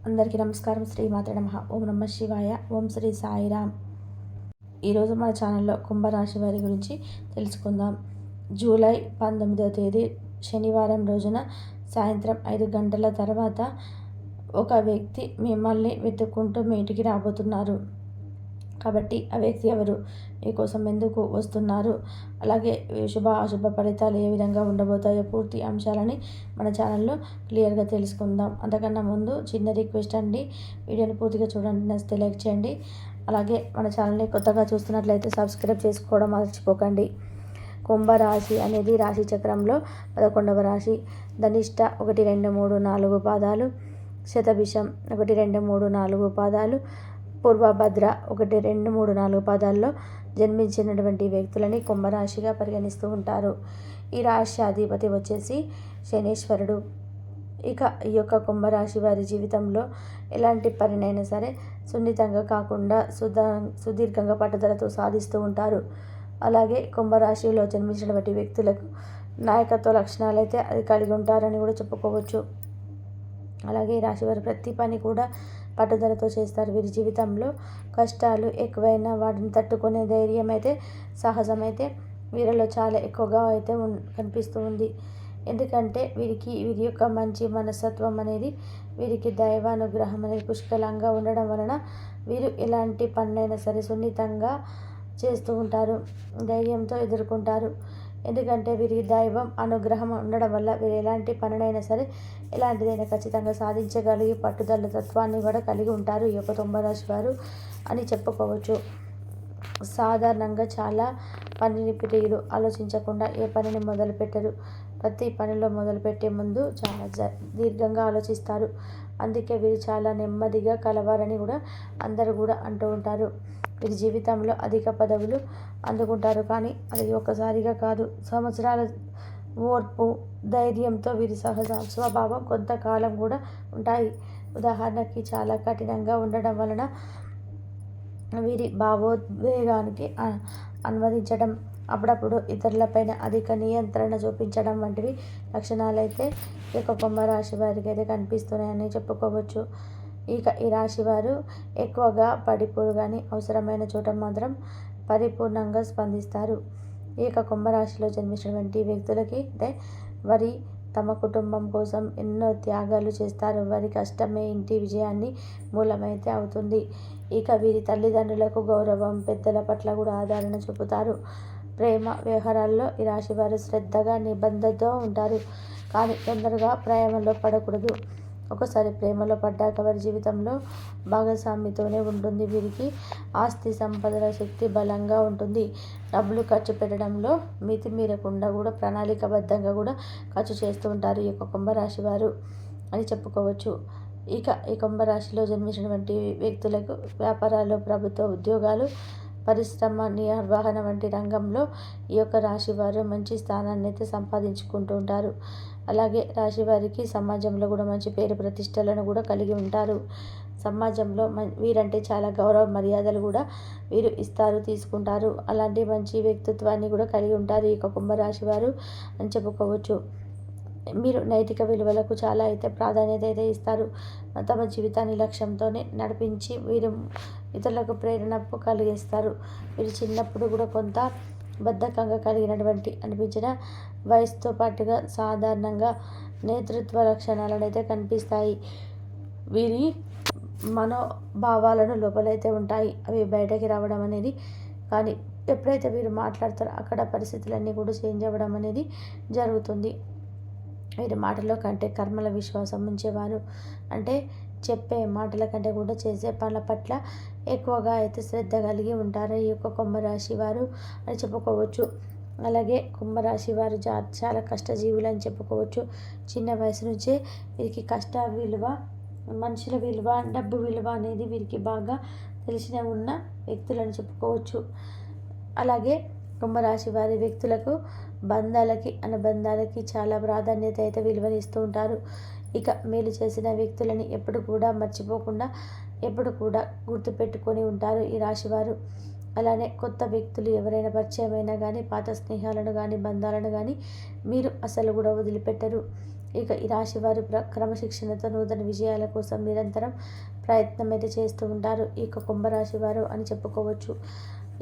అందరికీ నమస్కారం. శ్రీమాత్రే నమః. ఓం నమః శివాయ. ఓం శ్రీ సాయిరామ్. ఈరోజు మన ఛానల్లో కుంభరాశి వారి గురించి తెలుసుకుందాం. జూలై 19వ తేదీ శనివారం రోజున సాయంత్రం 5 గంటల తర్వాత ఒక వ్యక్తి మిమ్మల్ని వెతుక్కుంటూ మీ ఇంటికి రాబోతున్నారు. కాబట్టి ఆ వ్యక్తి ఎవరు, మీకోసం ఎందుకు వస్తున్నారు, అలాగే శుభ అశుభ ఫలితాలు ఏ విధంగా ఉండబోతాయో పూర్తి అంశాలని మన ఛానల్లో క్లియర్గా తెలుసుకుందాం. అంతకన్నా ముందు చిన్న రిక్వెస్ట్ అండి, వీడియోని పూర్తిగా చూడండి, నచ్చితే లైక్ చేయండి. అలాగే మన ఛానల్ని కొత్తగా చూస్తున్నట్లయితే సబ్స్క్రైబ్ చేసుకోవడం మర్చిపోకండి. కుంభరాశి అనేది రాశి చక్రంలో 11వ రాశి. ధనిష్ట 1, 2, 3, 4 పాదాలు, శతభిషం 1, 2, 3, 4 పాదాలు, పూర్వభద్ర 1, 2, 3, 4 పాదాల్లో జన్మించినటువంటి వ్యక్తులని కుంభరాశిగా పరిగణిస్తూ ఉంటారు. ఈ రాశి అధిపతి వచ్చేసి శనీశ్వరుడు. ఇక ఈ యొక్క కుంభరాశి వారి జీవితంలో ఎలాంటి పనినైనా సరే సున్నితంగా కాకుండా సుదీర్ఘంగా పట్టుదలతో సాధిస్తూ ఉంటారు. అలాగే కుంభరాశిలో జన్మించినటువంటి వ్యక్తులకు నాయకత్వ లక్షణాలు అయితే అది కలిగి ఉంటారని కూడా చెప్పుకోవచ్చు. అలాగే ఈ రాశి వారు ప్రతి పని కూడా పట్టుదలతో చేస్తారు. వీరి జీవితంలో కష్టాలు ఎక్కువైనా వాటిని తట్టుకునే ధైర్యం అయితే సహజమైతే వీరిలో చాలా ఎక్కువగా అయితే కనిపిస్తూ ఉంది. ఎందుకంటే వీరి యొక్క మంచి మనస్తత్వం అనేది, వీరికి దైవానుగ్రహం అనేది పుష్కలంగా ఉండడం వలన వీరు ఎలాంటి పనులైనా సరే సున్నితంగా చేస్తూ ఉంటారు, ధైర్యంతో ఎదుర్కొంటారు. ఎందుకంటే వీరికి దైవం అనుగ్రహం ఉండడం వల్ల వీరు ఎలాంటి పనులైనా సరే ఎలాంటిదైనా ఖచ్చితంగా సాధించగలిగి పట్టుదల తత్వాన్ని కూడా కలిగి ఉంటారు ఈ యొక్క కుంభరాశి వారు అని చెప్పుకోవచ్చు. సాధారణంగా చాలా పనిని ప్రియులు, ఆలోచించకుండా ఏ పనిని మొదలుపెట్టరు. ప్రతి పనిలో మొదలుపెట్టే ముందు చాలా దీర్ఘంగా ఆలోచిస్తారు. అందుకే వీరు చాలా నెమ్మదిగా కలవారని కూడా అందరూ కూడా అంటూ ఉంటారు. వీరి జీవితంలో అధిక పదవులు అందుకుంటారు, కానీ అది ఒక్కసారిగా కాదు, సంవత్సరాల ఓర్పు ధైర్యంతో వీరి సహజ స్వభావం కొంతకాలం కూడా ఉంటాయి. ఉదాహరణకి చాలా కఠినంగా ఉండడం వలన వీరి భావోద్వేగానికి అనువదించడం, అప్పుడప్పుడు ఇతరులపైన అధిక నియంత్రణ చూపించడం వంటివి లక్షణాలైతే ఈ యొక్క కుంభరాశి వారికి అయితే కనిపిస్తున్నాయని చెప్పుకోవచ్చు. ఇక ఈ రాశి వారు ఎక్కువగా పడిపోరు, కానీ అవసరమైన చోట మాత్రం పరిపూర్ణంగా స్పందిస్తారు. ఈ యొక్క కుంభరాశిలో జన్మించినటువంటి వ్యక్తులకి అంటే వారి తమ కుటుంబం కోసం ఎన్నో త్యాగాలు చేస్తారు. వారి కష్టమే ఇంటి విజయాన్ని మూలమైతే అవుతుంది. ఇక వీరి తల్లిదండ్రులకు గౌరవం, పెద్దల పట్ల కూడా ఆదరణ చూపుతారు. ప్రేమ వ్యవహారాల్లో ఈ రాశి వారు శ్రద్ధగా నిబద్ధతతో ఉంటారు, కానీ తొందరగా ప్రేమలో పడకూడదు. ఒకసారి ప్రేమలో పడ్డాక వారి జీవితంలో భాగస్వామితోనే ఉంటుంది. వీరికి ఆస్తి సంపదల శక్తి బలంగా ఉంటుంది. డబ్బులు ఖర్చు పెట్టడంలో మితి మీరకుండా కూడా ప్రణాళికాబద్ధంగా కూడా ఖర్చు చేస్తూ ఉంటారు ఈ యొక్క కుంభరాశి వారు అని చెప్పుకోవచ్చు. ఇక ఈ కుంభరాశిలో జన్మించినటువంటి వ్యక్తులకు వ్యాపారాలు, ప్రభుత్వ ఉద్యోగాలు, పరిశ్రమ నిర్వహణ వంటి రంగంలో ఈ యొక్క రాశి వారు మంచి స్థానాన్ని అయితే సంపాదించుకుంటూ ఉంటారు. అలాగే రాశి వారికి సమాజంలో కూడా మంచి పేరు ప్రతిష్టలను కూడా కలిగి ఉంటారు. సమాజంలో వీరంటే చాలా గౌరవ మర్యాదలు కూడా వీరు ఇస్తారు, తీసుకుంటారు. అలాంటి మంచి వ్యక్తిత్వాన్ని కూడా కలిగి ఉంటారు ఈ యొక్క కుంభరాశి వారు అని చెప్పుకోవచ్చు. మీరు నైతిక విలువలకు చాలా అయితే ప్రాధాన్యత అయితే ఇస్తారు. తమ జీవితాన్ని లక్ష్యంతోనే నడిపించి వీరు ఇతరులకు ప్రేరణ కలిగిస్తారు. వీరు చిన్నప్పుడు కూడా కొంత బద్ధకంగా కలిగినటువంటి అనిపించిన వయసుతో పాటుగా సాధారణంగా నేతృత్వ లక్షణాలను అయితే కనిపిస్తాయి. వీరి మనోభావాలను లోపలైతే ఉంటాయి, అవి బయటకి రావడం అనేది, కానీ ఎప్పుడైతే వీరు మాట్లాడతారో అక్కడ పరిస్థితులన్నీ కూడా చేంజ్ అవ్వడం అనేది జరుగుతుంది. వీరి మాటల కంటే కర్మల విశ్వాసం ఉంచేవారు. అంటే చెప్పే మాటల కంటే కూడా చేసే పనుల పట్ల ఎక్కువగా అయితే శ్రద్ధ కలిగి ఉంటారు ఈ యొక్క కుంభరాశి వారు అని చెప్పుకోవచ్చు. అలాగే కుంభరాశి వారు చాలా కష్టజీవులు అని చెప్పుకోవచ్చు. చిన్న వయసు నుంచే వీరికి కష్ట విలువ, మనుషుల విలువ, డబ్బు విలువ అనేది వీరికి బాగా తెలిసిన ఉన్న వ్యక్తులని చెప్పుకోవచ్చు. అలాగే కుంభరాశి వారి వ్యక్తులకు బంధాలకి, అనుబంధాలకి చాలా ప్రాధాన్యత అయితే విలువనిస్తూ ఉంటారు. ఇక మేలు చేసిన వ్యక్తులని ఎప్పుడు కూడా మర్చిపోకుండా ఎప్పుడు కూడా గుర్తుపెట్టుకొని ఉంటారు ఈ రాశివారు. అలానే కొత్త వ్యక్తులు ఎవరైనా పరిచయమైనా కానీ పాత స్నేహాలను కానీ బంధాలను కానీ మీరు అసలు కూడా వదిలిపెట్టరు. ఇక ఈ రాశి వారు క్రమశిక్షణతో నూతన విజయాల కోసం నిరంతరం ప్రయత్నం అయితే చేస్తూ ఉంటారు. ఇక కుంభరాశి వారు అని చెప్పుకోవచ్చు.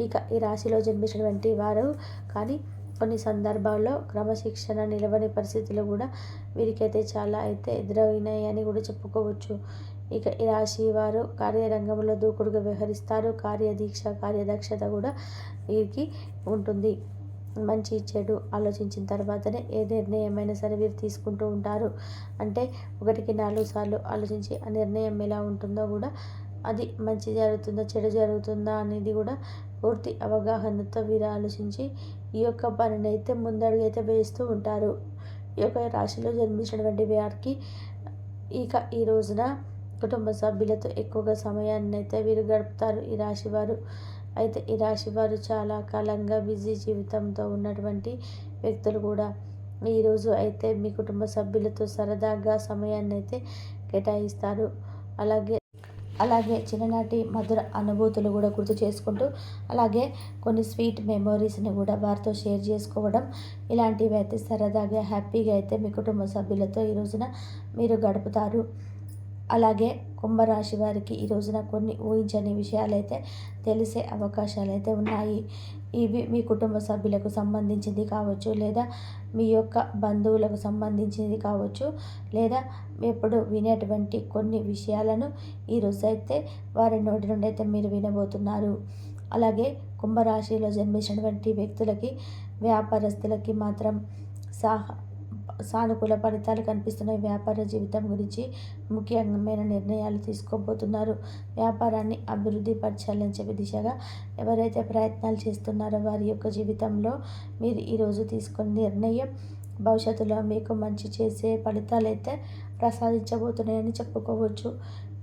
ఇక ఈ రాశిలో జన్మించినటువంటి వారు కానీ కొన్ని సందర్భాల్లో క్రమశిక్షణ నిలవని పరిస్థితులు కూడా వీరికైతే చాలా అయితే ఎదురైనాయి అని కూడా చెప్పుకోవచ్చు. ఇక ఈ రాశి వారు కార్యరంగంలో దూకుడుగా వ్యవహరిస్తారు. కార్యదీక్ష కార్యదక్షత కూడా వీరికి ఉంటుంది. మంచి చెడు ఆలోచించిన తర్వాతనే ఏ నిర్ణయమైనా సరే వీరు తీసుకుంటూ ఉంటారు. అంటే 1కి 4 సార్లు ఆలోచించి ఆ నిర్ణయం ఎలా ఉంటుందో కూడా అది మంచి జరుగుతుందా చెడు జరుగుతుందా అనేది కూడా పూర్తి అవగాహనతో వీరు ఆలోచించి ఈ యొక్క పనిని అయితే ముందడుగైతే వేస్తూ ఉంటారు. ఈ యొక్క రాశిలో జన్మించినటువంటి వారికి ఇక ఈ రోజున కుటుంబ సభ్యులతో ఎక్కువగా సమయాన్ని అయితే వీరు గడుపుతారు ఈ రాశివారు. అయితే ఈ రాశివారు చాలా కాలంగా బిజీ జీవితంతో ఉన్నటువంటి వ్యక్తులు కూడా ఈరోజు అయితే మీ కుటుంబ సభ్యులతో సరదాగా సమయాన్ని అయితే కేటాయిస్తారు. అలాగే అలాగే చిన్ననాటి మధుర అనుభూతులు కూడా గుర్తు చేసుకుంటూ అలాగే కొన్ని స్వీట్ మెమోరీస్ని కూడా వారితో షేర్ చేసుకోవడం ఇలాంటివి అయితే సరదాగా హ్యాపీగా అయితే మీ కుటుంబ సభ్యులతో ఈ రోజున మీరు గడుపుతారు. అలాగే కుంభరాశి వారికి ఈ రోజున కొన్ని ఊహించని విషయాలైతే తెలిసే అవకాశాలైతే ఉన్నాయి. ఇవి మీ కుటుంబ సభ్యులకు సంబంధించింది కావచ్చు, లేదా మీ యొక్క బంధువులకు సంబంధించింది కావచ్చు, లేదా ఎప్పుడు వినేటువంటి కొన్ని విషయాలను ఈరోజు అయితే వారి నోటి నుండి అయితే మీరు వినబోతున్నారు. అలాగే కుంభరాశిలో జన్మించినటువంటి వ్యక్తులకి వ్యాపారస్తులకి మాత్రం సానుకూల ఫలితాలు కనిపిస్తున్నాయి. వ్యాపార జీవితం గురించి ముఖ్యమైన నిర్ణయాలు తీసుకోబోతున్నారు. వ్యాపారాన్ని అభివృద్ధి పరచాలని చెప్పే దిశగా ఎవరైతే ప్రయత్నాలు చేస్తున్నారో వారి యొక్క జీవితంలో మీరు ఈరోజు తీసుకున్న నిర్ణయం భవిష్యత్తులో మీకు మంచి చేసే ఫలితాలు అయితే ప్రసాదించబోతున్నాయని చెప్పుకోవచ్చు.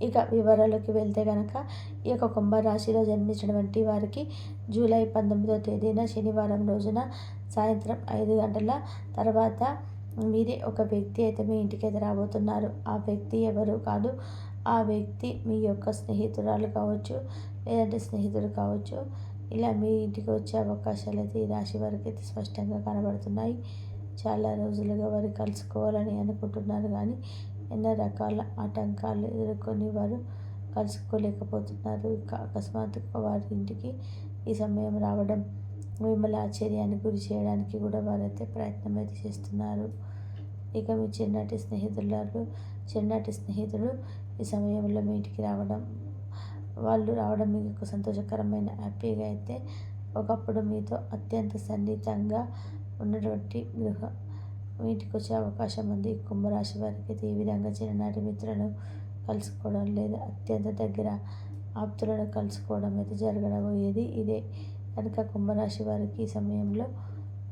ఇక వివరాలకు వెళ్తే కనుక ఈ యొక్క కుంభరాశిలో జన్మించినటువంటి వారికి జూలై 19వ తేదీన శనివారం రోజున సాయంత్రం 5 గంటల తర్వాత మీరే ఒక వ్యక్తి అయితే మీ ఇంటికి అయితే రాబోతున్నారు. ఆ వ్యక్తి ఎవరు కాదు, ఆ వ్యక్తి మీ యొక్క స్నేహితురాలు కావచ్చు, లేదంటే స్నేహితుడు కావచ్చు. ఇలా మీ ఇంటికి వచ్చే అవకాశాలు అయితే ఈ రాశి వారికి అయితే స్పష్టంగా కనబడుతున్నాయి. చాలా రోజులుగా వారు కలుసుకోవాలని అనుకుంటున్నారు కానీ ఎన్నో రకాల ఆటంకాలు ఎదుర్కొని వారు కలుసుకోలేకపోతున్నారు. అకస్మాత్తుగా వారి ఇంటికి ఈ సమయం రావడం మిమ్మల్ని ఆశ్చర్యానికి గురి చేయడానికి కూడా వారైతే ప్రయత్నం అయితే చేస్తున్నారు. ఇక మీ చిన్నటి స్నేహితుడు ఈ సమయంలో మీ ఇంటికి రావడం, వాళ్ళు రావడం మీకు సంతోషకరమైన హ్యాపీగా అయితే ఒకప్పుడు మీతో అత్యంత సన్నిహితంగా ఉన్నటువంటి మీ ఇంటికి వచ్చే అవకాశం ఉంది. కుంభరాశి వారికి అయితే ఈ విధంగా చిన్ననాటి మిత్రులను కలుసుకోవడం లేదా అత్యంత దగ్గర ఆప్తులను కలుసుకోవడం అయితే జరగబోయేది ఇదే. కనుక కుంభరాశి వారికి ఈ సమయంలో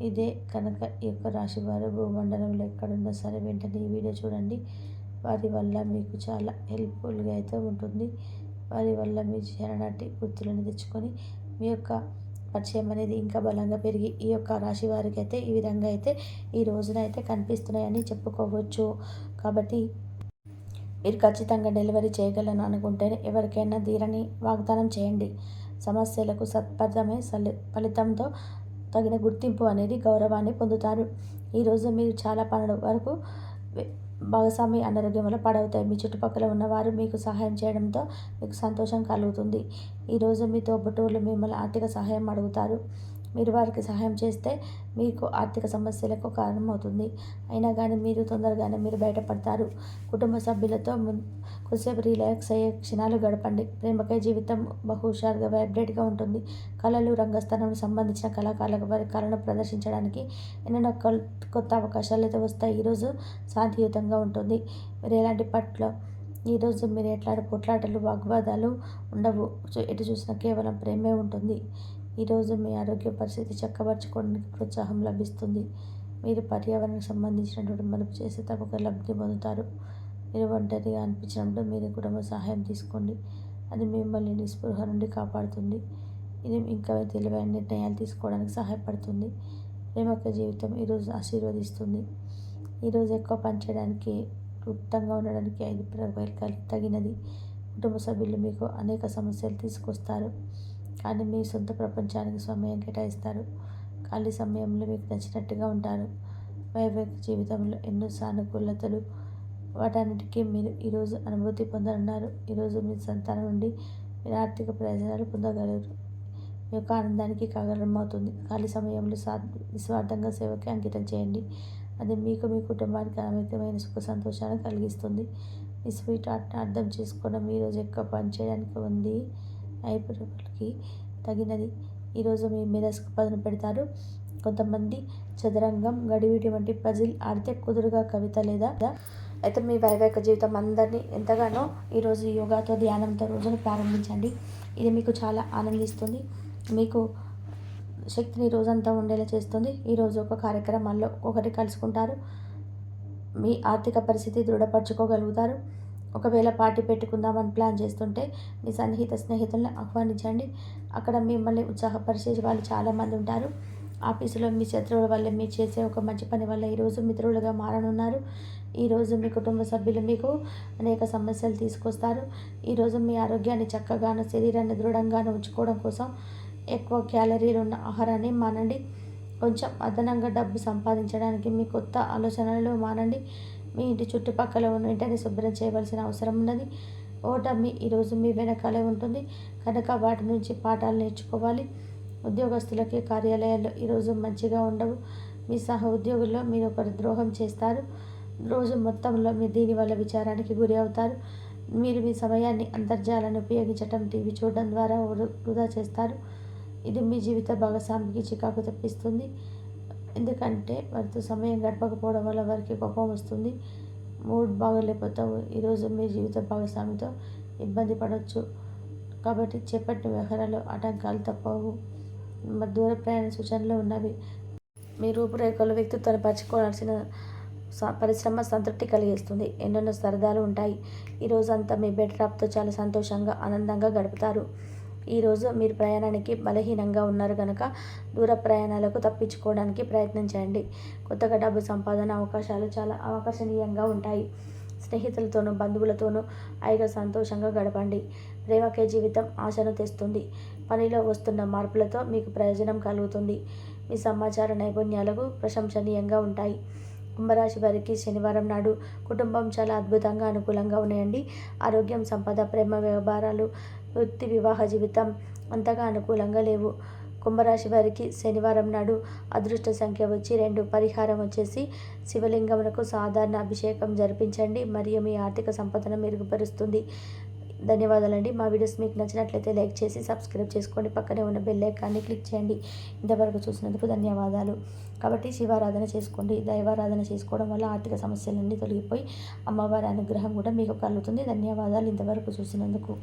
ఇదే. కనుక ఈ యొక్క రాశి వారు భూమండలంలో ఎక్కడున్నా సరే వెంటనే ఈ వీడియో చూడండి. వారి వల్ల మీకు చాలా హెల్ప్ఫుల్గా అయితే ఉంటుంది. వారి వల్ల మీ చిన్ననాటి గుర్తులను తెచ్చుకొని మీ యొక్క పరిచయం అనేది ఇంకా బలంగా పెరిగి ఈ యొక్క రాశి వారికి అయితే ఈ విధంగా అయితే ఈ రోజున అయితే కనిపిస్తున్నాయని చెప్పుకోవచ్చు. కాబట్టి మీరు ఖచ్చితంగా డెలివరీ చేయగలను అనుకుంటేనే ఎవరికైనా ధీరని వాగ్దానం చేయండి. సమస్యలకు సత్పథమే ఫలితంతో తగిన గుర్తింపు అనేది గౌరవాన్ని పొందుతారు. ఈరోజు మీరు చాలా పనుల వరకు భాగస్వామి అనారోగ్యం వల్ల పాడవుతాయి. మీ చుట్టుపక్కల ఉన్నవారు మీకు సహాయం చేయడంతో మీకు సంతోషం కలుగుతుంది. ఈరోజు మీ తోబుట్టువులు మిమ్మల్ని ఆర్థిక సహాయం అడుగుతారు. మీరు వారికి సహాయం చేస్తే మీకు ఆర్థిక సమస్యలకు కారణమవుతుంది. అయినా కానీ మీరు తొందరగానే మీరు బయటపడతారు. కుటుంబ సభ్యులతో కొద్దిసేపు రిలాక్స్ అయ్యే క్షణాలు గడపండి. ప్రేమకై జీవితం బహుషారుగా వైబ్రేట్గా ఉంటుంది. కళలు రంగస్థానానికి సంబంధించిన కళాకారులకు వారి కళను ప్రదర్శించడానికి ఎన్నెన్నో కొత్త అవకాశాలు అయితే వస్తాయి. ఈరోజు శాంతియుతంగా ఉంటుంది. మీరు ఎలాంటి పట్ల ఈరోజు మీరు ఎట్లాంటి పొట్లాటలు వాగ్వాదాలు ఉండవు. ఎటు చూసినా కేవలం ప్రేమే ఉంటుంది. ఈరోజు మీ ఆరోగ్య పరిస్థితి చక్కబరచుకోవడానికి ప్రోత్సాహం లభిస్తుంది. మీరు పర్యావరణానికి సంబంధించినటువంటి మలుపు చేసి తప్పక లబ్ధి పొందుతారు. మీరు ఒంటరిగా అనిపించినప్పుడు మీరు కుటుంబ సహాయం తీసుకోండి. అది మిమ్మల్ని నిస్పృహ నుండి కాపాడుతుంది. ఇది ఇంకా తెలివైన నిర్ణయాలు తీసుకోవడానికి సహాయపడుతుంది. ప్రేమక జీవితం ఈరోజు ఆశీర్వదిస్తుంది. ఈరోజు ఎక్కువ పనిచేయడానికి క్లుప్తంగా ఉండడానికి 5 ప్రవేశాలు తగినది. కుటుంబ సభ్యులు మీకు అనేక సమస్యలు తీసుకొస్తారు, కానీ మీ సొంత ప్రపంచానికి సమయం కేటాయిస్తారు. ఖాళీ సమయంలో మీకు నచ్చినట్టుగా ఉంటారు. వైవాహిక జీవితంలో ఎన్నో సానుకూలతలు వాటన్నిటికీ మీరు ఈరోజు అనుభూతి పొందనున్నారు. ఈరోజు మీ సంతానం నుండి మీరు ఆర్థిక ప్రయోజనాలు పొందగలరు. మీ యొక్క ఆనందానికి కారణమవుతుంది. ఖాళీ సమయంలో నిస్వార్థంగా సేవకి అంకితం చేయండి. అది మీకు మీ కుటుంబానికి అమితమైన సుఖ సంతోషాన్ని కలిగిస్తుంది. మీ స్వీట్ హార్ట్ని అర్థం చేసుకోవడం ఈరోజు ఎక్కువ పని చేయడానికి ఉంది. అయిపోయి తగినది. ఈరోజు మీ మేధస్సుకు పదును పెడతారు. కొంతమంది చదరంగం, గడిబిడి వంటి పజిల్ ఆడితే కుదురుగా కవిత లేదా అయితే మీ వైవాహిక జీవితం అందరినీ ఎంతగానో ఈరోజు యోగాతో, ధ్యానంతో రోజును ప్రారంభించండి. ఇది మీకు చాలా ఆనందిస్తుంది. మీకు శక్తిని రోజంతా ఉండేలా చేస్తుంది. ఈరోజు ఒక కార్యక్రమాల్లో ఒకటి కలుసుకుంటారు. మీ ఆర్థిక పరిస్థితి దృఢపరచుకోగలుగుతారు. ఒకవేళ పార్టీ పెట్టుకుందామని ప్లాన్ చేస్తుంటే మీ సన్నిహిత స్నేహితులను ఆహ్వానించండి. అక్కడ మిమ్మల్ని ఉత్సాహపరిచే వాళ్ళు చాలామంది ఉంటారు. ఆఫీసులో మీ శత్రువుల వల్ల మీరు చేసే ఒక మంచి పని వల్ల ఈరోజు మిత్రులుగా మారనున్నారు. ఈరోజు మీ కుటుంబ సభ్యులు మీకు అనేక సమస్యలు తీసుకొస్తారు. ఈరోజు మీ ఆరోగ్యాన్ని చక్కగాను, శరీరాన్ని దృఢంగాను ఉంచుకోవడం కోసం ఎక్కువ క్యాలరీలు ఉన్న ఆహారాన్ని మానండి. కొంచెం అదనంగా డబ్బు సంపాదించడానికి మీ కొత్త ఆలోచనలు మానండి. మీ ఇంటి చుట్టుపక్కల ఉన్న ఇంటిని శుభ్రం చేయవలసిన అవసరం ఉన్నది. ఓటమి ఈరోజు మీ వెనకాలే ఉంటుంది కనుక వాటి నుంచి పాఠాలు నేర్చుకోవాలి. ఉద్యోగస్తులకి కార్యాలయాల్లో ఈరోజు మంచిగా ఉండవు. మీ సహ ఉద్యోగుల్లో మీరు ఒకరు ద్రోహం చేస్తారు. రోజు మొత్తంలో మీరు దీనివల్ల విచారానికి గురి అవుతారు. మీరు మీ సమయాన్ని అంతర్జాలాన్ని ఉపయోగించటం, టీవీ చూడడం ద్వారా వృధా చేస్తారు. ఇది మీ జీవిత భాగస్వామికి చికాకు తెప్పిస్తుంది. ఎందుకంటే వారితో సమయం గడపకపోవడం వల్ల వారికి కోపం వస్తుంది. మూడ్ బాగోలేకపోతావు. ఈరోజు మీ జీవిత భాగస్వామితో ఇబ్బంది పడవచ్చు. కాబట్టి చేపట్టిన వ్యవహారాలు ఆటంకాలు తప్పవు. దూర ప్రయాణ సూచనలు ఉన్నవి. మీ రూపురేఖలు వ్యక్తిత్వాన్ని పరచుకోవాల్సిన పరిశ్రమ సంతృప్తి కలిగిస్తుంది. ఎన్నెన్నో సరదాలు ఉంటాయి. ఈరోజు అంతా మీ బెడ్ డ్రాప్తో చాలా సంతోషంగా, ఆనందంగా గడుపుతారు. ఈరోజు మీరు ప్రయాణానికి బలహీనంగా ఉన్నారు కనుక దూర ప్రయాణాలకు తప్పించుకోవడానికి ప్రయత్నం చేయండి. కొత్తగా డబ్బు సంపాదన అవకాశాలు చాలా ఆకర్షణీయంగా ఉంటాయి. స్నేహితులతోనూ, బంధువులతోనూ హాయిగా సంతోషంగా గడపండి. ప్రేమకే జీవితం ఆశను తెస్తుంది. పనిలో వస్తున్న మార్పులతో మీకు ప్రయోజనం కలుగుతుంది. మీ సమాచార నైపుణ్యాలకు ప్రశంసనీయంగా ఉంటాయి. కుంభరాశి వారికి శనివారం నాడు కుటుంబం చాలా అద్భుతంగా, అనుకూలంగా ఉన్నాయండి. ఆరోగ్యం, సంపద, ప్రేమ వ్యవహారాలు, వృత్తి, వివాహ జీవితం అంతగా అనుకూలంగా లేవు. కుంభరాశి వారికి శనివారం నాడు అదృష్ట సంఖ్య వచ్చి 2, పరిహారం వచ్చేసి శివలింగమునకు సాధారణ అభిషేకం జరిపించండి మరియు మీ ఆర్థిక సంపదను మెరుగుపరుస్తుంది. ధన్యవాదాలండి. మా వీడియోస్ మీకు నచ్చినట్లయితే లైక్ చేసి సబ్స్క్రైబ్ చేసుకోండి. పక్కనే ఉన్న బెల్ ఐకాన్ని క్లిక్ చేయండి. ఇంతవరకు చూసినందుకు ధన్యవాదాలు. కాబట్టి శివారాధన చేసుకోండి. దైవారాధన చేసుకోవడం వల్ల ఆర్థిక సమస్యలన్నీ తొలగిపోయి అమ్మవారి అనుగ్రహం కూడా మీకు కలుగుతుంది. ధన్యవాదాలు ఇంతవరకు చూసినందుకు.